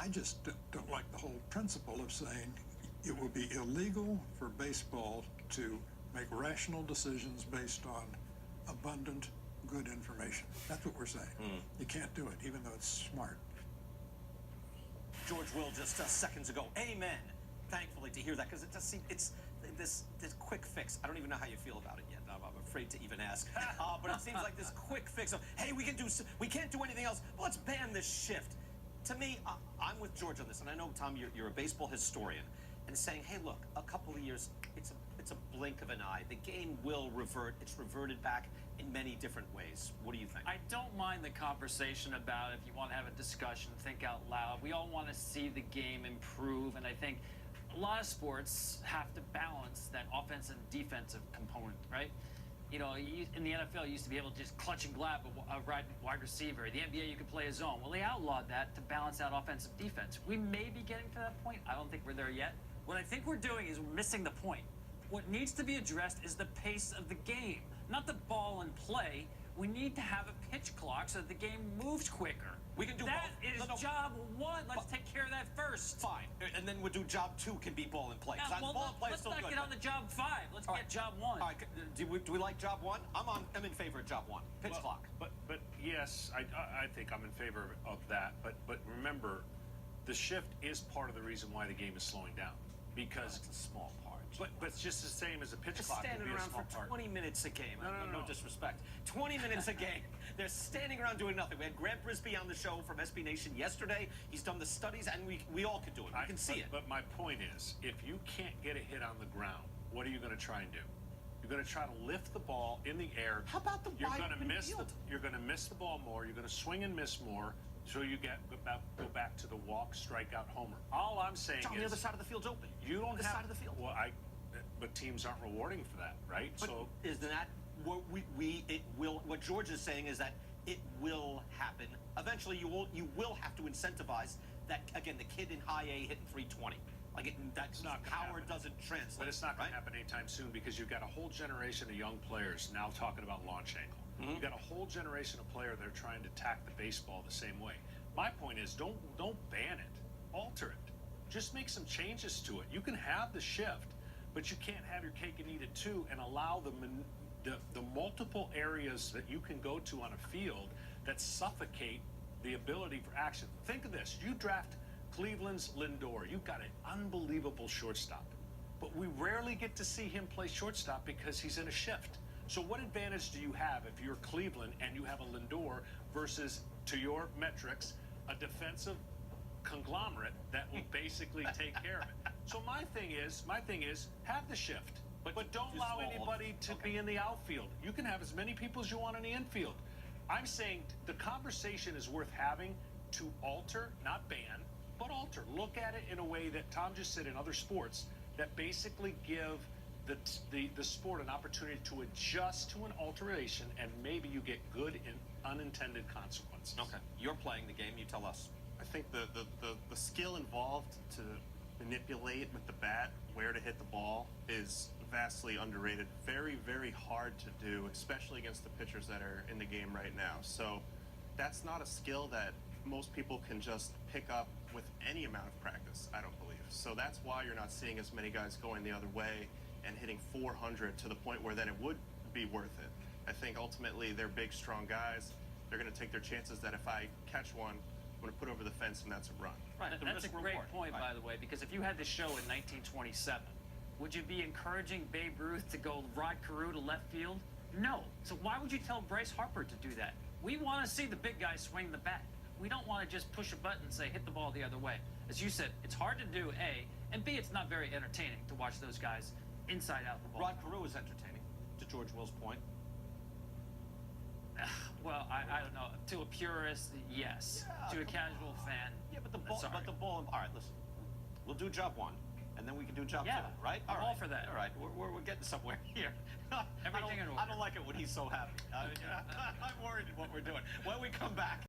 I just don't like the whole principle of saying it will be illegal for baseball to make rational decisions based on abundant, good information. That's what we're saying. You can't do it, even though it's smart. George Will just seconds ago. Amen. Thankfully to hear that, because it does seem it's this quick fix. I don't even know how you feel about it yet. I'm afraid to even ask. But it seems like this quick fix of, hey, we can't do anything else. Well, let's ban this shift. To me, I'm with George on this, and I know, Tom, you're a baseball historian, and saying, hey, look, a couple of years, it's a blink of an eye. The game will revert. It's reverted back in many different ways. What do you think? I don't mind the conversation about it. If you want to have a discussion, think out loud. We all want to see the game improve, and I think a lot of sports have to balance that offensive and defensive component, right? You know, in the NFL, you used to be able to just clutch and grab a wide receiver. The NBA, you could play a zone. Well, they outlawed that to balance out offensive defense. We may be getting to that point. I don't think we're there yet. What I think we're doing is we're missing the point. What needs to be addressed is the pace of the game, not the ball and play. We need to have a pitch clock so that the game moves quicker. We can do that both. is job one. Let's take care of that first. Fine. And then we'll do job two can be ball and play. Now, well, ball and play is let's still not good, get on the job five. Let's get job one. All right. Do we like job one? I'm in favor of job one. Pitch clock. But yes, I think I'm in favor of that. But remember, the shift is part of the reason why the game is slowing down. Because it's a small part. But it's just the same as a pitch They're clock. standing around for 20 minutes a game. No disrespect. 20 minutes a game. They're standing around doing nothing. We had Grant Brisbee on the show from SB Nation yesterday. He's done the studies, and we all can do it. We can see it. But my point is, if you can't get a hit on the ground, what are you going to try and do? You're going to try to lift the ball in the air. How about the wide open field? You're going to miss the ball more. You're going to swing and miss more. So you go back to the walk, strikeout, homer. All I'm saying is, on the other side of the field's open. You don't have have side of the field. Well, but teams aren't rewarding for that, right? But so isn't that what it will? What George is saying is that it will happen eventually. You will have to incentivize that again. The kid in high A hitting 320. Like that's not power doesn't translate. But it's not going to happen anytime soon because you've got a whole generation of young players now talking about launch angle. You've got a whole generation of players that are trying to attack the baseball the same way. My point is, don't ban it, alter it. Just make some changes to it. You can have the shift, but you can't have your cake and eat it too, and allow the multiple areas that you can go to on a field that suffocate the ability for action. Think of this: you draft Cleveland's Lindor. You've got an unbelievable shortstop, but we rarely get to see him play shortstop because he's in a shift. So what advantage do you have if you're Cleveland and you have a Lindor versus, to your metrics, a defensive conglomerate that will basically take care of it? So my thing is have the shift, but don't allow anybody to be in the outfield. You can have as many people as you want in the infield. I'm saying the conversation is worth having to alter, not ban, but alter. Look at it in a way that Tom just said in other sports that basically give the sport an opportunity to adjust to an alteration, and maybe you get good and unintended consequences. Okay, you're playing the game. You tell us. I think the skill involved to manipulate with the bat where to hit the ball is vastly underrated. Very, very hard to do, especially against the pitchers that are in the game right now. So that's not a skill that most people can just pick up with any amount of practice, I don't believe. So that's why you're not seeing as many guys going the other way and hitting 400 to the point where then it would be worth it. I think ultimately they're big, strong guys. They're going to take their chances that if I catch one, I'm going to put over the fence and that's a run. Right, that's a great point, by the way, because if you had the show in 1927, would you be encouraging Babe Ruth to go Rod Carew to left field? No. So why would you tell Bryce Harper to do that? We want to see the big guy swing the bat. We don't want to just push a button and say, hit the ball the other way. As you said, it's hard to do, A, and B, it's not very entertaining to watch those guys inside out the ball. Rod Carew is entertaining, to George Will's point. Well, I don't know. To a purist, yes. Yeah, to a casual fan, yeah, but the ball. All right, listen. We'll do job one, and then we can do job two, right? I'm all for that. All right, we're getting somewhere here. Everything in order. I don't like it when he's so happy. I'm worried what we're doing. When we come back.